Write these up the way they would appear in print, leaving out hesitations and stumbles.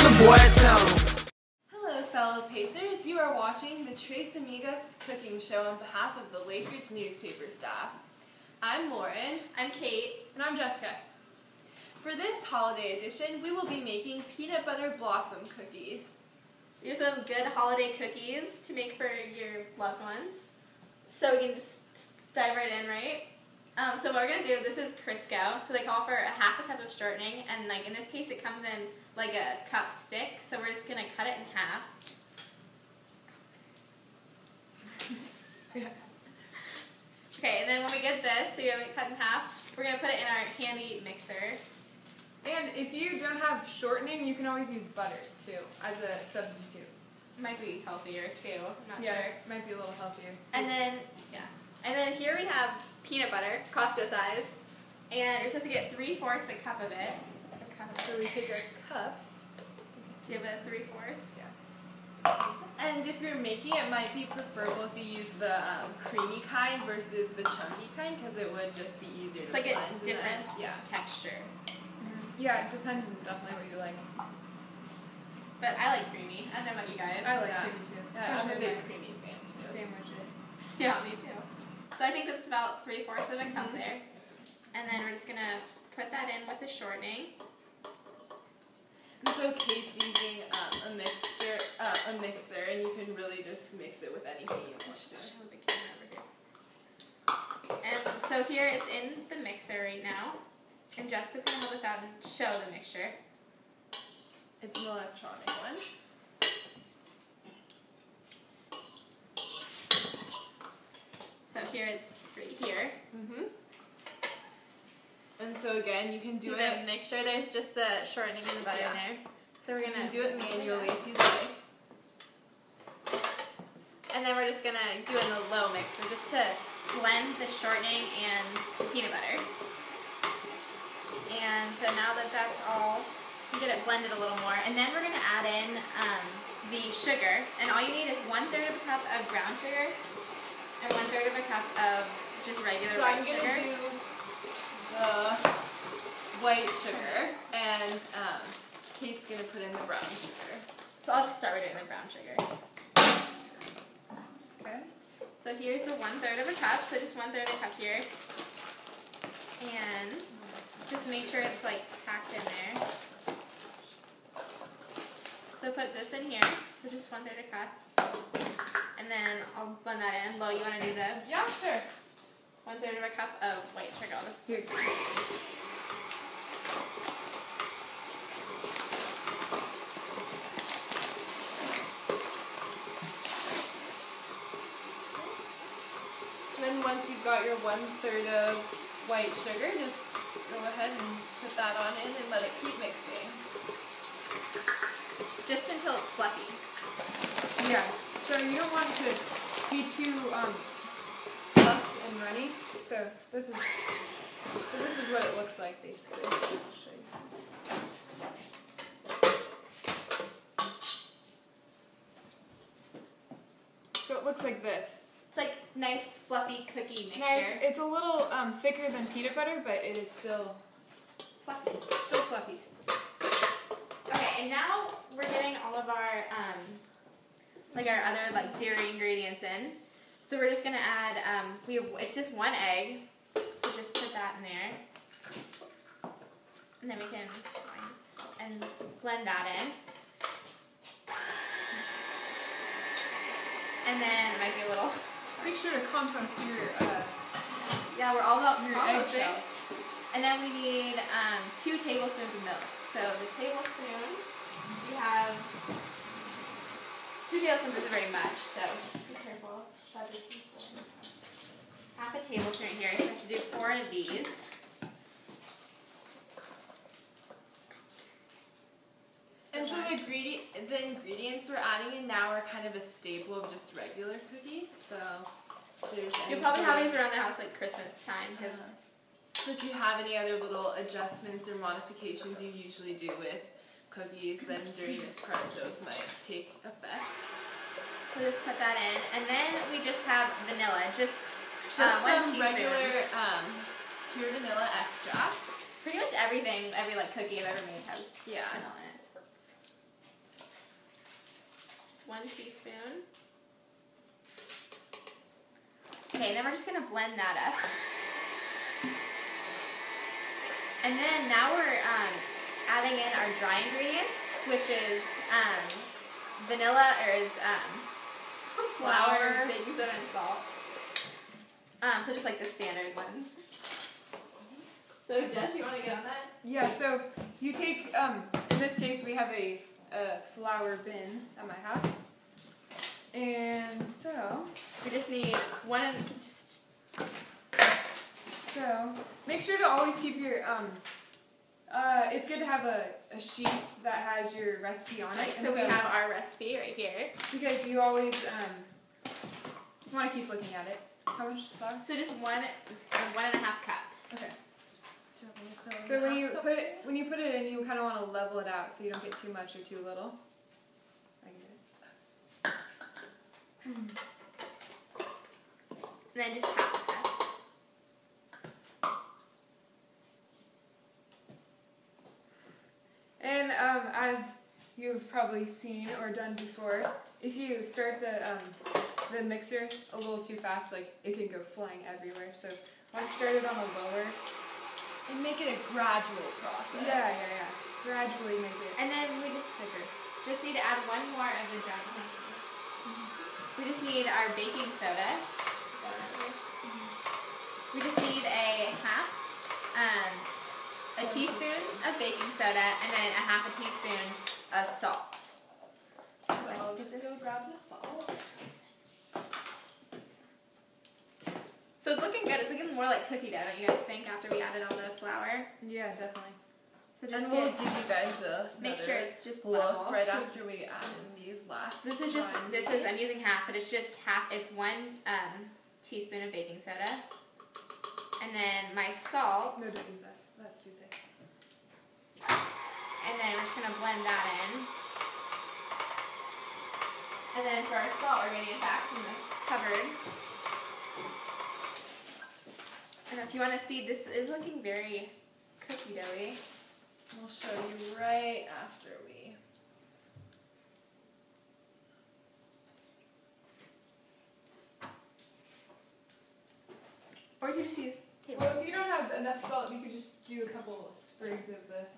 the boy, tell him. Hello fellow Pacers, you are watching the Trace Amigas cooking show on behalf of the Lake Ridge newspaper staff. I'm Lauren. I'm Kate. And I'm Jessica. For this holiday edition, we will be making peanut butter blossom cookies. These are some good holiday cookies to make for your loved ones. So we can just dive right in, right? So what we're going to do, this is Crisco. So they call for a half a cup of shortening, and like in this case it comes in like a cup stick. So we're just going to cut it in half. Okay, and then when we get this, so you have it cut in half, we're going to put it in our handy mixer. And if you don't have shortening, you can always use butter, too, as a substitute. Might be healthier, too. I'm not Yeah, sure. it might be a little healthier. And then, and then here we have peanut butter, Costco size, and you're supposed to get 3/4 a cup of it. So we take our cups. Do you have a 3/4? Yeah. And if you're making it, might be preferable if you use the creamy kind versus the chunky kind, because it would just be easier It's to like blend. a different texture. Yeah, it depends on definitely what you like. But I like creamy. I don't know about you guys. I like creamy too. Yeah, I'm a Especially big with creamy fan too. sandwiches. Yeah, me too. So I think that's about 3/4 of a cup there. And then we're just going to put that in with the shortening. And so Kate's using a mixer, and you can really just mix it with anything you want to. Show the camera over here. And so here it's in the mixer right now. And Jessica's going to help us out and show the mixture. It's an electronic one. So here it's right here. And so again, you can do See it. the mixture, there's just the shortening and the butter in there. So we're You going can to do it manually if you like. And then we're just going to do it in the low mixer just to blend the shortening and the peanut butter. And so now that that's all, you get it blended a little more. And then we're going to add in the sugar. And all you need is 1/3 of a cup of brown sugar and 1/3 of a cup of just regular So white I'm sugar. going to do the white sugar, and Kate's going to put in the brown sugar. So I'll just start by doing the brown sugar. Okay. So here's the 1/3 of a cup. So just 1/3 of a cup here. And just make sure it's like packed in there. So put this in here. So just 1/3 a cup. And then I'll blend that in. Lo, you want to do the Yeah, sure. 1/3 of a cup of white sugar? I'll just Here. Then once you've got your 1/3 of white sugar, just go ahead and put that on in and let it keep mixing. just until it's fluffy. Yeah. So you don't want it to be too fluffed and runny. So this is what it looks like basically. I'll show you. So it looks like this. It's like nice fluffy cookie mixture. Nice. It's a little thicker than peanut butter, but it is still Fluffy. fluffy. Okay, and now we're getting all of our our other like dairy ingredients in. So we're just gonna add it's just 1 egg. So just put that in there. And then we can and blend that in. And then it might be a little Make sure to compost your yeah, we're all about your composting. eggshells. And then we need 2 tablespoons of milk. So the tablespoon, we have 2 tablespoons isn't very much, so just be careful. Half a tablespoon here, so I have to do 4 of these. And so the ingredients we're adding in now are kind of a staple of just regular cookies. So You'll probably have these around the house like Christmas time, because so if you have any other little adjustments or modifications you usually do with cookies, then during this part those might take effect. so just put that in, and then we just have vanilla, just Just 1 some teaspoon. regular pure vanilla extract. Pretty much everything, every like cookie I've ever made has Yeah. vanilla in it. So 1 teaspoon. Okay, then we're just gonna blend that up. And then now we're adding in our dry ingredients, which is vanilla, or is flour, baking soda, and salt. So just like the standard ones. So Jess, you want to get on that? Yeah, so you take, in this case we have a flour bin at my house. And so, we just need one and so make sure to always keep your, it's good to have a sheet that has your recipe on it. So we have our recipe right here. Because you always want to keep looking at it. How much flour? So just 1.5 cups. Okay. So when you put it in, you kind of want to level it out so you don't get too much or too little. I get it. And then just half a cup. And as you've probably seen or done before, if you start the mixer a little too fast, like it can go flying everywhere. So want to start it on the lower. And make it a gradual process. Yeah. Gradually make it. And then we just need to add one more of the dry. We just need our baking soda. We just need a teaspoon of baking soda, and then a half a teaspoon of salt. So I'll just go grab the salt. So it's looking good. It's looking more like cookie dough, don't you guys think, after we added all the flour? Yeah, definitely. So just And we'll give you guys make sure it's just look level. right after we add in these last. This is I'm using half, but it's just half. It's 1 teaspoon of baking soda, and then my salt. No, don't use that. That's too thick. And then we're just gonna blend that in. And then for our salt, we're gonna get back from the cupboard. And if you want to see, this is looking very cookie doughy. We'll show you right after we. Or you could just use table. Well, if you don't have enough salt, you could just do a couple sprigs of the.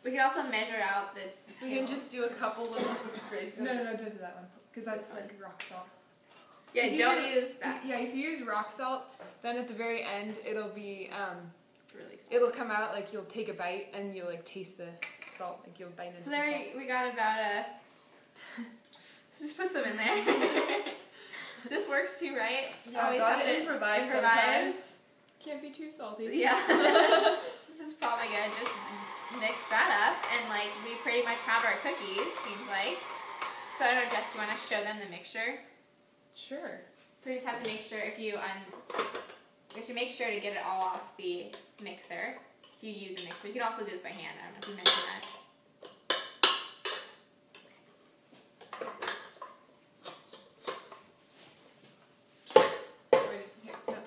We could also measure out the. We can just do a couple little sprigs. No, don't do that one, because that's like rock salt. Yeah, don't use that. Yeah, if you use rock salt, then at the very end it'll be Really salt. it'll come out like you'll take a bite and you'll like taste the salt, like you'll bite into So the there salt. we got about a. Just put some in there. This works too, right? Yeah, Always gotta have to improvise sometimes. Can't be too salty. Yeah. This is probably good. Just mix that up, and like we pretty much have our cookies. Seems like. So I don't know, Jess, do you want to show them the mixture? Sure. So we just have to make sure you have to make sure to get it all off the mixer. If you use a mixer, you can also do this by hand. I don't know if you mentioned that. Wait, here, no.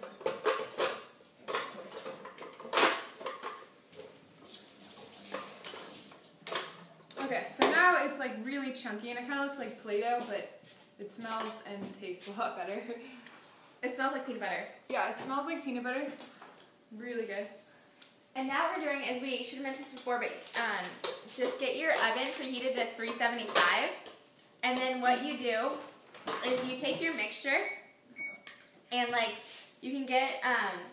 Okay, so now it's like really chunky and it kind of looks like Play-Doh, but it smells and tastes a lot better. It smells like peanut butter. Yeah, it smells like peanut butter. Really good. And now what we're doing is, we should have mentioned this before, but just get your oven preheated to 375. And then what you do is you take your mixture and like you can get,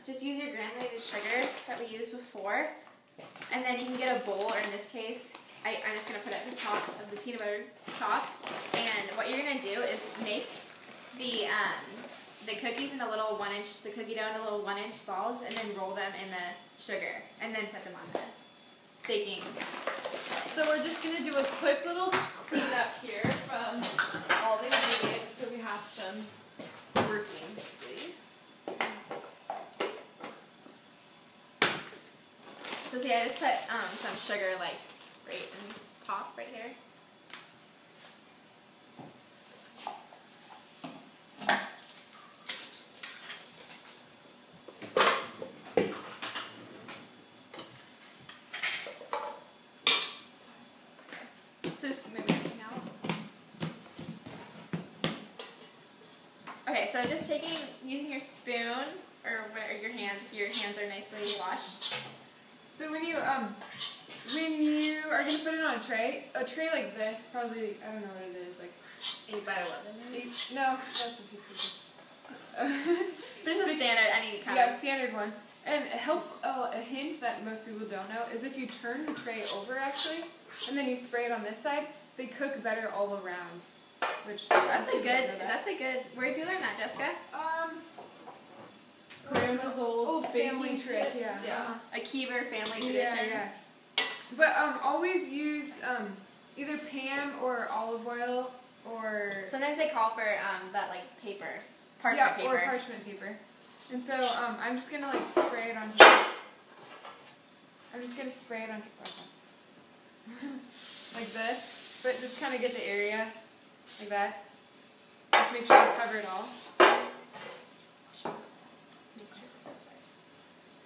just use your granulated sugar that we used before. And then you can get a bowl, or in this case, I'm just going to put it at the top of the peanut butter top. And what you're going to do is make the cookies into little the cookie dough into little 1-inch balls, and then roll them in the sugar, and then put them on the baking. So we're just going to do a quick little cleanup here from all the ingredients so we have some working space. So see, I just put some sugar like right in top right here. Just move everything out. so just using your spoon or your hands. Your hands are nicely washed. So when you are gonna put it on a tray like this, probably I don't know what it is, like 8 by 11. No, that's a piece of paper. But it's a standard, any kind yeah, of. standard one. And a hint that most people don't know is if you turn the tray over actually, and then you spray it on this side, they cook better all around. Which That's a good. Where'd you learn that, Jessica? Grandma's old family baking trick. tips. Yeah. A Kiever family tradition. Yeah. But always use either Pam or olive oil or Sometimes they call for that like paper, parchment paper. or parchment paper. And so I'm just gonna like spray it on here. I'm just gonna spray it on like this, but just kind of get the area like that. Just make sure you cover it all.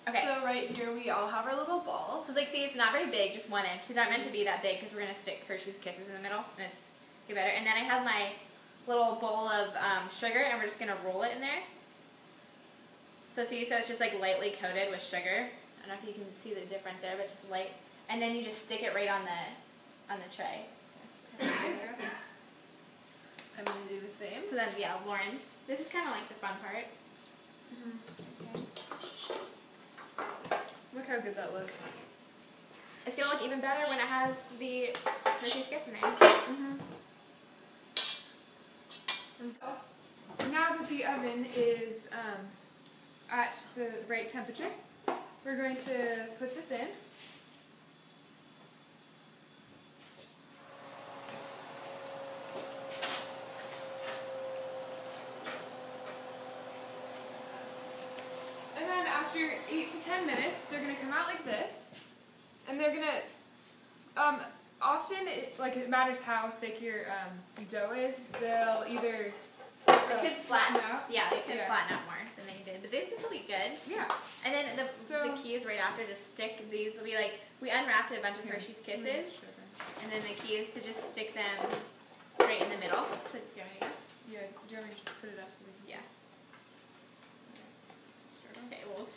Okay. So right here we all have our little balls. So like, see, it's not very big, just 1 inch. It's not meant to be that big because we're gonna stick Hershey's Kisses in the middle, and it's get better. And then I have my little bowl of sugar, and we're just gonna roll it in there. So see, so it's just like lightly coated with sugar. I don't know if you can see the difference there, but just light. And then you just stick it right on the tray. I'm gonna do the same. So then, yeah, Lauren, this is kind of like the fun part. Okay. Look how good that looks. It's gonna look even better when it has the Hershey's Kiss in there. And so now that the oven is at the right temperature, we're going to put this in. And then after 8 to 10 minutes, they're going to come out like this. And they're going to, often, it matters how thick your dough is, they'll either They could flatten out. Yeah, they could flatten out more than they did. But this will be good. Yeah. And then the key is right after, just stick these. Will be like, we unwrapped a bunch of Hershey's Kisses. And then the key is to just stick them right in the middle. So, do you want me to go? Yeah, do you want me to put it up so we can see? Yeah. Okay, well.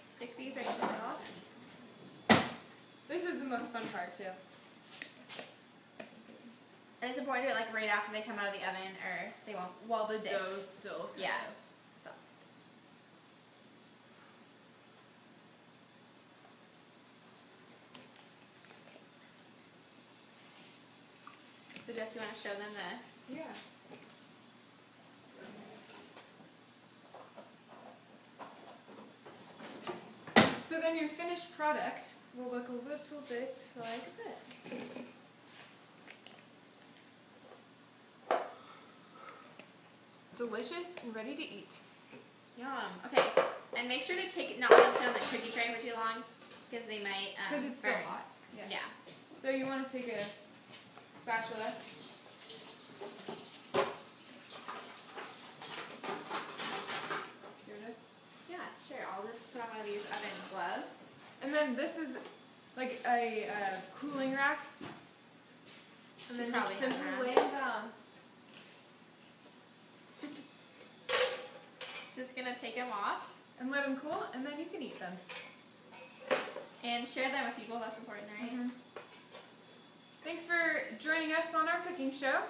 Stick these right in the middle. This is the most fun part too. And it's important to do it like right after they come out of the oven, or they won't. While the stick. dough's still kind Yeah. of. Soft. So Jess, you want to show them the? Yeah. So then your finished product will look a little bit like this. Delicious and ready to eat. Yum. Okay, and make sure to not let them sit on the cookie tray for too long, because they might. Because it's still burn. hot. Yeah. So you want to take a spatula. Yeah, sure. I'll just put on one of these oven gloves. And then this is like a cooling rack. And then probably just simply have lay them down. Just gonna take them off And let them cool, and then you can eat them. and share them with people. That's important, right? Mm-hmm. Thanks for joining us on our cooking show.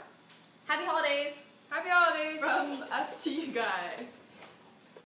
Happy holidays! Happy holidays! From us to you guys.